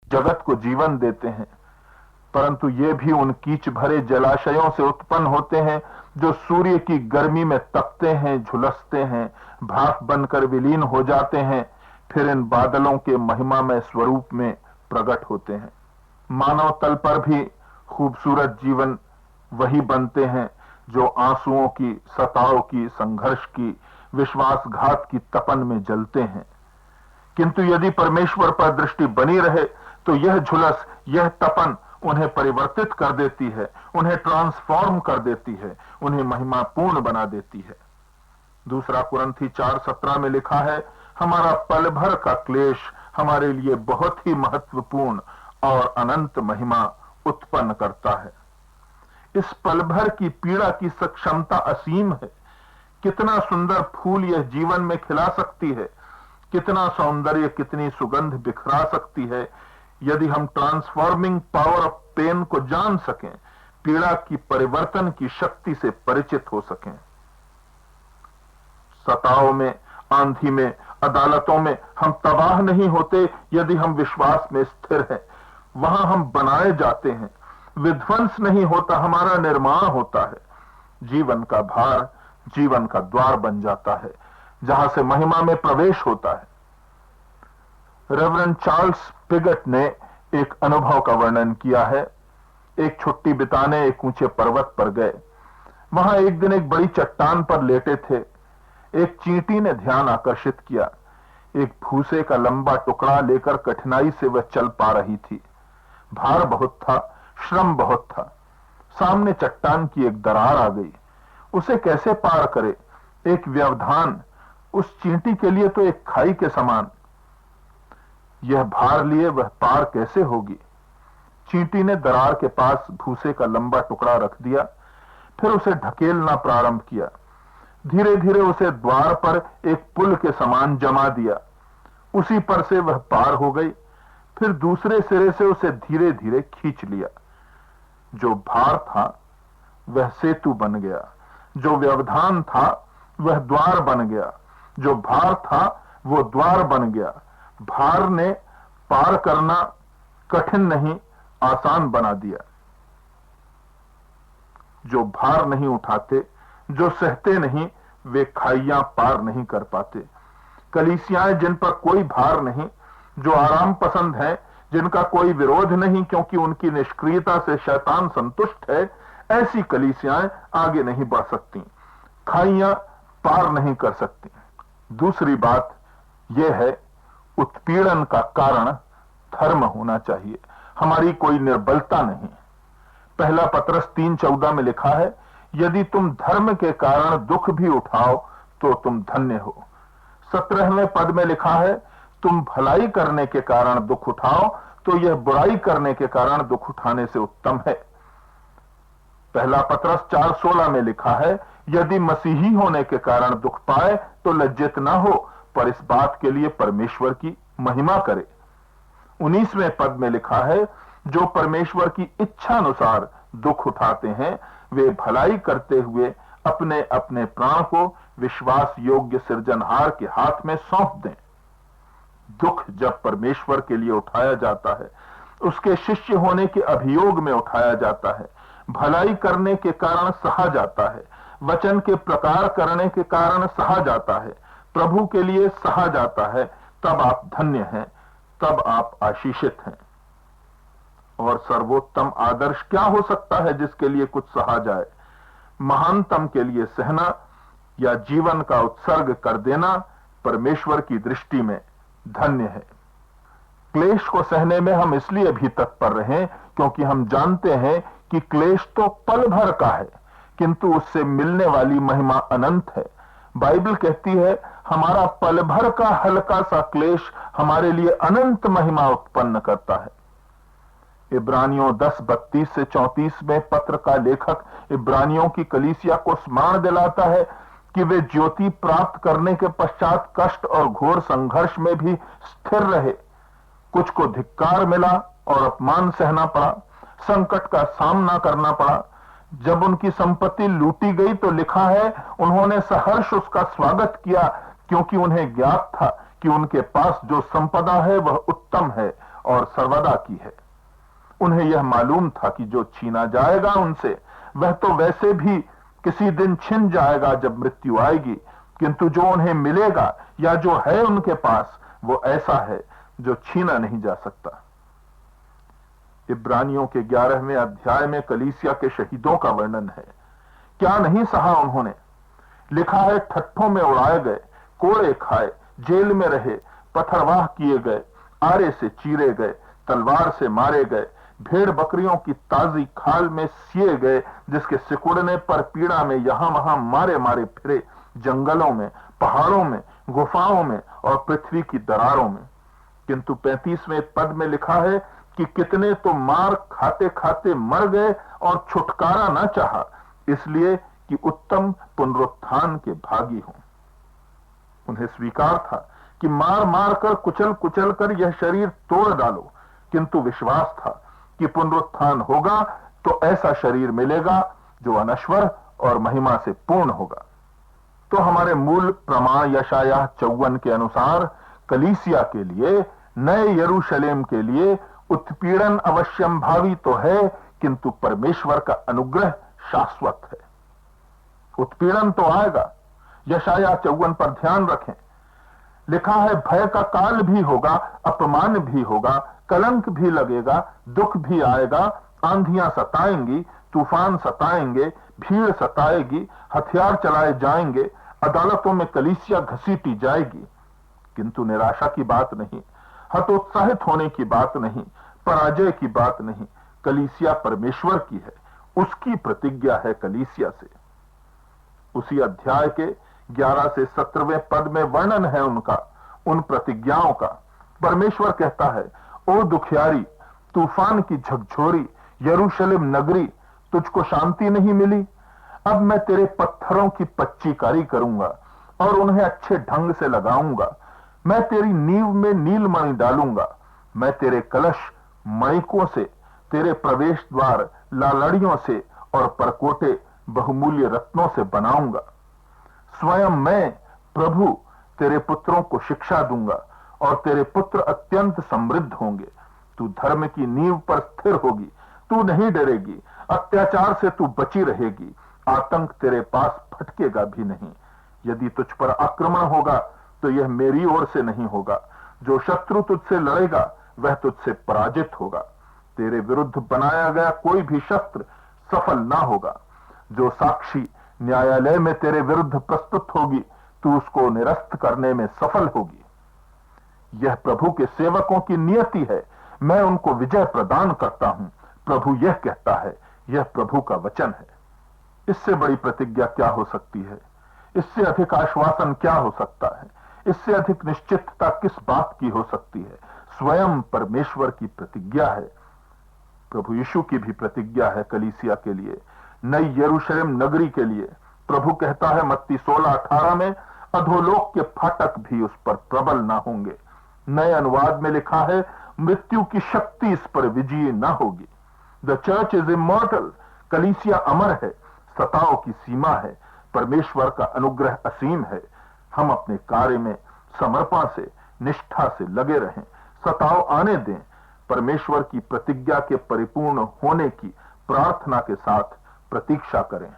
जगत को जीवन देते हैं, परंतु ये भी उन कीच भरे जलाशयों से उत्पन्न होते हैं जो सूर्य की गर्मी में तपते हैं, झुलसते हैं, भाप बनकर विलीन हो जाते हैं, फिर इन बादलों के महिमामय स्वरूप में प्रकट होते हैं। मानव तल पर भी खूबसूरत जीवन वही बनते हैं जो आंसुओं की, सताव की, संघर्ष की, विश्वासघात की तपन में जलते हैं। किंतु यदि परमेश्वर पर दृष्टि बनी रहे तो यह झुलस, यह तपन उन्हें परिवर्तित कर देती है, उन्हें ट्रांसफॉर्म कर देती है, उन्हें महिमापूर्ण बना देती है। दूसरा कुरिन्थी 4:17 में लिखा है, हमारा पल भर का क्लेश हमारे लिए बहुत ही महत्वपूर्ण और अनंत महिमा उत्पन्न करता है। इस पल भर की पीड़ा की क्षमता असीम है। कितना सुंदर फूल यह जीवन में खिला सकती है, कितना सौंदर्य, कितनी सुगंध बिखरा सकती है, यदि हम ट्रांसफॉर्मिंग पावर ऑफ पेन को जान सकें, पीड़ा की परिवर्तन की शक्ति से परिचित हो सकें। सताव में, आंधी में, अदालतों में हम तबाह नहीं होते यदि हम विश्वास में स्थिर हैं। वहां हम बनाए जाते हैं। विध्वंस नहीं होता, हमारा निर्माण होता है। जीवन का भार जीवन का द्वार बन जाता है, जहां से महिमा में प्रवेश होता है। रेवरेंड चार्ल्स पिगट ने एक अनुभव का वर्णन किया है। एक छुट्टी बिताने एक ऊंचे पर्वत पर गए। वहां एक दिन एक बड़ी चट्टान पर लेटे थे। एक चींटी ने ध्यान आकर्षित किया। एक भूसे का लंबा टुकड़ा लेकर कठिनाई से वह चल पा रही थी। भार बहुत था, श्रम बहुत था। सामने चट्टान की एक दरार आ गई। उसे कैसे पार करे? एक व्यवधान उस चींटी के लिए तो एक खाई के समान। यह भार लिए वह पार कैसे होगी? चींटी ने दरार के पास भूसे का लंबा टुकड़ा रख दिया, फिर उसे ढकेलना प्रारंभ किया। धीरे धीरे उसे द्वार पर एक पुल के समान जमा दिया। उसी पर से वह पार हो गई। फिर दूसरे सिरे से उसे धीरे धीरे खींच लिया। जो भार था वह सेतु बन गया, जो व्यवधान था वह द्वार बन गया, जो भार था वो द्वार बन गया। भार ने पार करना कठिन नहीं, आसान बना दिया। जो भार नहीं उठाते, जो सहते नहीं, वे खाइयां पार नहीं कर पाते। कलीसियाएं जिन पर कोई भार नहीं, जो आराम पसंद हैं, जिनका कोई विरोध नहीं क्योंकि उनकी निष्क्रियता से शैतान संतुष्ट है, ऐसी कलीसियाएं आगे नहीं बढ़ सकती, खाइयां पार नहीं कर सकती। दूसरी बात यह है, उत्पीड़न का कारण धर्म होना चाहिए, हमारी कोई निर्बलता नहीं। पहला पत्रस 3:14 में लिखा है, यदि तुम धर्म के कारण दुख भी उठाओ तो तुम धन्य हो। 17वें पद में लिखा है, तुम भलाई करने के कारण दुख उठाओ तो यह बुराई करने के कारण दुख उठाने से उत्तम है। पहला पत्रस 4:16 में लिखा है, यदि मसीही होने के कारण दुख पाए तो लज्जित न हो, पर इस बात के लिए परमेश्वर की महिमा करे। 19वें पद में लिखा है, जो परमेश्वर की इच्छा अनुसार दुख उठाते हैं वे भलाई करते हुए अपने अपने प्राण को विश्वास योग्य सृजनहार के हाथ में सौंप दें। दुख जब परमेश्वर के लिए उठाया जाता है, उसके शिष्य होने के अभियोग में उठाया जाता है, भलाई करने के कारण सहा जाता है, वचन के प्रकार करने के कारण सहा जाता है, प्रभु के लिए सहा जाता है, तब आप धन्य हैं, तब आप आशीषित हैं। और सर्वोत्तम आदर्श क्या हो सकता है जिसके लिए कुछ सहा जाए? महानतम के लिए सहना या जीवन का उत्सर्ग कर देना परमेश्वर की दृष्टि में धन्य है। क्लेश को सहने में हम इसलिए भी तत्पर रहें क्योंकि हम जानते हैं कि क्लेश तो पल भर का है, किंतु उससे मिलने वाली महिमा अनंत है। बाइबल कहती है, हमारा पल भर का हल्का सा क्लेश हमारे लिए अनंत महिमा उत्पन्न करता है। इब्रानियों 10:32 से 34 में पत्र का लेखक इब्रानियों की कलीसिया को स्मरण दिलाता है कि वे ज्योति प्राप्त करने के पश्चात कष्ट और घोर संघर्ष में भी स्थिर रहे। कुछ को धिक्कार मिला और अपमान सहना पड़ा, संकट का सामना करना पड़ा। जब उनकी संपत्ति लूटी गई तो लिखा है, उन्होंने सहर्ष उसका स्वागत किया, क्योंकि उन्हें ज्ञात था कि उनके पास जो संपदा है वह उत्तम है और सर्वदा की है। उन्हें यह मालूम था कि जो छीना जाएगा उनसे वह तो वैसे भी किसी दिन छिन जाएगा जब मृत्यु आएगी, किंतु जो उन्हें मिलेगा या जो है उनके पास वो ऐसा है जो छीना नहीं जा सकता। इब्रानियों के 11वें अध्याय में कलीसिया के शहीदों का वर्णन है। क्या नहीं सहा उन्होंने। लिखा है, ठट्ठों में उड़ाए गए, कोड़े खाए, जेल में रहे, पथरवाह किए गए, आरे से चीरे गए, तलवार से मारे गए, भेड़ बकरियों की ताजी खाल में सिए गए, जिसके सिकुड़ने पर पीड़ा में यहां वहां मारे मारे फिरे, जंगलों में, पहाड़ों में, गुफाओं में और पृथ्वी की दरारों में। किंतु 35वें पद में लिखा है कि कितने तो मार खाते खाते मर गए और छुटकारा न चाहा, इसलिए कि उत्तम पुनरुत्थान के भागी हों। उन्हें स्वीकार था कि मार मार कर कुचल कुचल कर यह शरीर तोड़ डालो, किंतु विश्वास था कि पुनरुत्थान होगा तो ऐसा शरीर मिलेगा जो अनश्वर और महिमा से पूर्ण होगा। तो हमारे मूल प्रमाण यशायाह 54 के अनुसार कलीसिया के लिए, नए यरूशलेम के लिए उत्पीड़न अवश्यम भावी तो है, किंतु परमेश्वर का अनुग्रह शाश्वत है। उत्पीड़न तो आएगा। यशायाह 54 पर ध्यान रखें। लिखा है, भय का काल भी होगा, अपमान भी होगा, कलंक भी लगेगा, दुख भी आएगा, आंधियां सताएंगी, तूफान सताएंगे, भीड़ सताएगी, हथियार चलाए जाएंगे, अदालतों में कलीसिया घसीटी जाएगी। किंतु निराशा की बात नहीं, हतोत्साहित होने की बात नहीं, पराजय की बात नहीं। कलीसिया परमेश्वर की है, उसकी प्रतिज्ञा है कलीसिया से। उसी अध्याय के 11 से 17वें पद में वर्णन है उनका, उन प्रतिज्ञाओं का। परमेश्वर कहता है, ओ दुखियारी, तूफान की झकझोरी, यरूशलेम नगरी, तुझको शांति नहीं मिली। अब मैं तेरे पत्थरों की पच्चीकारी करूंगा और उन्हें अच्छे ढंग से लगाऊंगा। मैं तेरी नींव में नीलमणि डालूंगा। मैं तेरे कलश मणिकों से, तेरे प्रवेश द्वार लालड़ियों से और परकोटे बहुमूल्य रत्नों से बनाऊंगा। स्वयं मैं प्रभु तेरे पुत्रों को शिक्षा दूंगा और तेरे पुत्र अत्यंत समृद्ध होंगे। तू धर्म की नींव पर स्थिर होगी, तू नहीं डरेगी, अत्याचार से तू बची रहेगी, आतंक तेरे पास फटकेगा भी नहीं। यदि तुझ पर आक्रमण होगा तो यह मेरी ओर से नहीं होगा। जो शत्रु तुझसे लड़ेगा वह तुझसे पराजित होगा। तेरे विरुद्ध बनाया गया कोई भी शस्त्र सफल ना होगा। जो साक्षी न्यायालय में तेरे विरुद्ध प्रस्तुत होगी, तू उसको निरस्त करने में सफल होगी। यह प्रभु के सेवकों की नियति है, मैं उनको विजय प्रदान करता हूं। प्रभु यह कहता है, यह प्रभु का वचन है। इससे बड़ी प्रतिज्ञा क्या हो सकती है? इससे अधिक आश्वासन क्या हो सकता है? इससे अधिक निश्चितता किस बात की हो सकती है? स्वयं परमेश्वर की प्रतिज्ञा है। प्रभु यीशु की भी प्रतिज्ञा है कलीसिया के लिए, नई यरूशलेम नगरी के लिए। प्रभु कहता है मत्ती 16:18 में, अधोलोक के फाटक भी उस पर प्रबल ना होंगे। नए अनुवाद में लिखा है, मृत्यु की शक्ति इस पर विजयी ना होगी। द चर्च इज इमॉर्टल, कलीसिया अमर है, सताओं की सीमा है, परमेश्वर का अनुग्रह असीम है। हम अपने कार्य में समर्पण से, निष्ठा से लगे रहें, सताओ आने दें, परमेश्वर की प्रतिज्ञा के परिपूर्ण होने की प्रार्थना के साथ प्रतीक्षा करें।